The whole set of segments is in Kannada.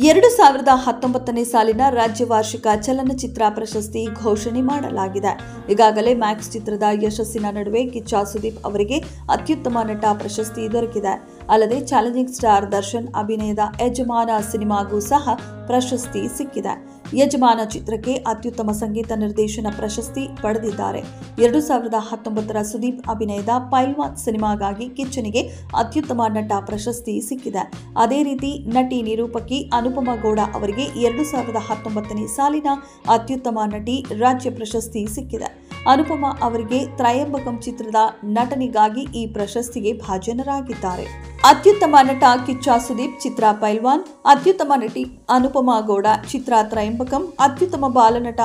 2019ನೇ ಸಾಲಿನ ರಾಜ್ಯ ವಾರ್ಷಿಕ ಚಲನಚಿತ್ರ ಪ್ರಶಸ್ತಿ ಘೋಷಣೆ ಮಾಡಲಾಗಿದೆ. ಈಗಾಗಲೇ ಮ್ಯಾಕ್ಸ್ ಚಿತ್ರದ ಯಶಸ್ಸಿನ ನಡುವೆ ಕಿಚ್ಚ ಸುದೀಪ್ ಅವರಿಗೆ ಅತ್ಯುತ್ತಮ ನಟ ಪ್ರಶಸ್ತಿ ದೊರಕಿದೆ. ಅಲ್ಲದೆ ಚಾಲೆಂಜಿಂಗ್ ಸ್ಟಾರ್ ದರ್ಶನ್ ಅಭಿನಯದ ಯಜಮಾನ ಸಿನಿಮಾಗೂ ಸಹ ಪ್ರಶಸ್ತಿ ಸಿಕ್ಕಿದೆ. ಯಜಮಾನ ಚಿತ್ರಕ್ಕೆ ಅತ್ಯುತ್ತಮ ಸಂಗೀತ ನಿರ್ದೇಶನ ಪ್ರಶಸ್ತಿ ಪಡೆದಿದ್ದಾರೆ. 2019ರ ಸುದೀಪ್ ಅಭಿನಯದ ಪೈಲ್ವಾನ್ ಸಿನಿಮಾಗಾಗಿ ಕಿಚ್ಚನಿಗೆ ಅತ್ಯುತ್ತಮ ನಟ ಪ್ರಶಸ್ತಿ ಸಿಕ್ಕಿದೆ. ಅದೇ ರೀತಿ ನಟಿ ನಿರೂಪಕಿ ಅನುಪಮಾ ಗೌಡ ಅವರಿಗೆ 2019ನೇ ಸಾಲಿನ ಅತ್ಯುತ್ತಮ ನಟಿ ರಾಜ್ಯ ಪ್ರಶಸ್ತಿ ಸಿಕ್ಕಿದೆ. ಅನುಪಮಾ ಅವರಿಗೆ ತ್ರಯಂಬಕಂ ಚಿತ್ರದ ನಟನೆಗಾಗಿ ಈ ಪ್ರಶಸ್ತಿಗೆ ಭಾಜನರಾಗಿದ್ದಾರೆ. ಅತ್ಯುತ್ತಮ ನಟ ಕಿಚ್ಚ ಸುದೀಪ್ ಚಿತ್ರ ಪೈಲ್ವಾನ್, ಅತ್ಯುತ್ತಮ ನಟಿ ಅನುಪಮಾ ಗೌಡ ಚಿತ್ರ ತ್ರಯಂಬಕಂ, ಅತ್ಯುತ್ತಮ ಬಾಲನಟ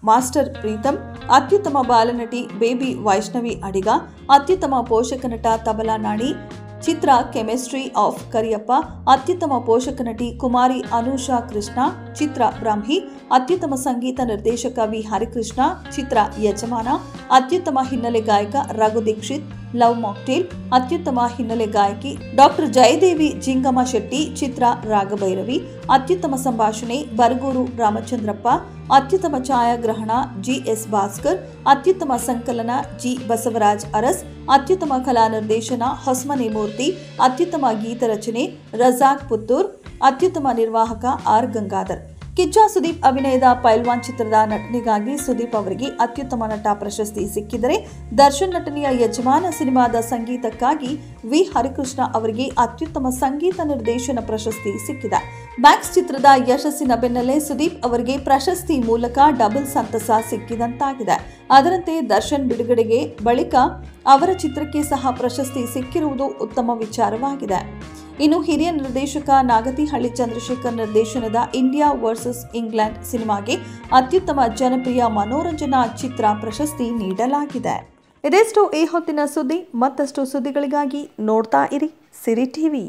ಮಾಸ್ಟರ್ ಪ್ರೀತಮ್, ಅತ್ಯುತ್ತಮ ಬಾಲನಟಿ ಬೇಬಿ ವೈಷ್ಣವಿ ಅಡಿಗ, ಅತ್ಯುತ್ತಮ ಪೋಷಕ ನಟ ತಬಲಾ ನಾಣಿ ಚಿತ್ರ ಕೆಮಿಸ್ಟ್ರಿ ಆಫ್ ಕರಿಯಪ್ಪ, ಅತ್ಯುತ್ತಮ ಪೋಷಕ ನಟಿ ಕುಮಾರಿ ಅನುಷಾ ಕೃಷ್ಣ ಚಿತ್ರ ಬ್ರಾಹ್ಮಿ, ಅತ್ಯುತ್ತಮ ಸಂಗೀತ ನಿರ್ದೇಶಕ ವಿ ಹರಿಕೃಷ್ಣ ಚಿತ್ರ ಯಜಮಾನ, ಅತ್ಯುತ್ತಮ ಹಿನ್ನೆಲೆ ಗಾಯಕ ರಘು ದೀಕ್ಷಿತ್ ಲವ್ ಮಾಕ್ಟೇಲ್, ಅತ್ಯುತ್ತಮ ಹಿನ್ನೆಲೆ ಗಾಯಕಿ ಡಾಕ್ಟರ್ ಜಯದೇವಿ ಜಿಂಗಮ ಶೆಟ್ಟಿ ಚಿತ್ರ ರಾಗಭೈರವಿ, ಅತ್ಯುತ್ತಮ ಸಂಭಾಷಣೆ ಬರಗೂರು ರಾಮಚಂದ್ರಪ್ಪ, ಅತ್ಯುತ್ತಮ ಛಾಯಾಗ್ರಹಣ ಜಿಎಸ್ ಭಾಸ್ಕರ್, ಅತ್ಯುತ್ತಮ ಸಂಕಲನ ಜಿ ಬಸವರಾಜ್ ಅರಸ್, ಅತ್ಯುತ್ತಮ ಕಲಾ ನಿರ್ದೇಶನ ಹೊಸಮನೆ ಮೂರ್ತಿ, ಅತ್ಯುತ್ತಮ ಗೀತ ರಚನೆ ರಜಾಕ್ ಪುತ್ತೂರ್, ಅತ್ಯುತ್ತಮ ನಿರ್ವಾಹಕ ಆರ್ ಗಂಗಾಧರ್. ಕಿಚ್ಚ ಸುದೀಪ್ ಅಭಿನಯದ ಪೈಲ್ವಾನ್ ಚಿತ್ರದ ನಟನೆಗಾಗಿ ಸುದೀಪ್ ಅವರಿಗೆ ಅತ್ಯುತ್ತಮ ನಟ ಪ್ರಶಸ್ತಿ ಸಿಕ್ಕಿದರೆ, ದರ್ಶನ್ ನಟನೆಯ ಯಜಮಾನ ಸಿನಿಮಾದ ಸಂಗೀತಕ್ಕಾಗಿ ವಿ ಹರಿಕೃಷ್ಣ ಅವರಿಗೆ ಅತ್ಯುತ್ತಮ ಸಂಗೀತ ನಿರ್ದೇಶನ ಪ್ರಶಸ್ತಿ ಸಿಕ್ಕಿದೆ. ಮ್ಯಾಕ್ಸ್ ಚಿತ್ರದ ಯಶಸ್ಸಿನ ಬೆನ್ನಲ್ಲೇ ಸುದೀಪ್ ಅವರಿಗೆ ಪ್ರಶಸ್ತಿ ಮೂಲಕ ಡಬಲ್ ಸಂತಸ ಸಿಕ್ಕಿದಂತಾಗಿದೆ. ಅದರಂತೆ ದರ್ಶನ್ ಬಿಡುಗಡೆಗೆ ಬಳಿಕ ಅವರ ಚಿತ್ರಕ್ಕೆ ಸಹ ಪ್ರಶಸ್ತಿ ಸಿಕ್ಕಿರುವುದು ಉತ್ತಮ ವಿಚಾರವಾಗಿದೆ. ಇನ್ನು ಹಿರಿಯ ನಿರ್ದೇಶಕ ನಾಗತಿಹಳ್ಳಿ ಚಂದ್ರಶೇಖರ್ ನಿರ್ದೇಶನದ ಇಂಡಿಯಾ ವರ್ಸಸ್ ಇಂಗ್ಲೆಂಡ್ ಸಿನಿಮಾಗೆ ಅತ್ಯುತ್ತಮ ಜನಪ್ರಿಯ ಮನೋರಂಜನಾ ಚಿತ್ರ ಪ್ರಶಸ್ತಿ ನೀಡಲಾಗಿದೆ. ಇದೆಷ್ಟು ಈ ಹೊತ್ತಿನ ಸುದ್ದಿ. ಮತ್ತಷ್ಟು ಸುದ್ದಿಗಳಿಗಾಗಿ ನೋಡ್ತಾ ಇರಿ ಸಿರಿ ಟಿವಿ.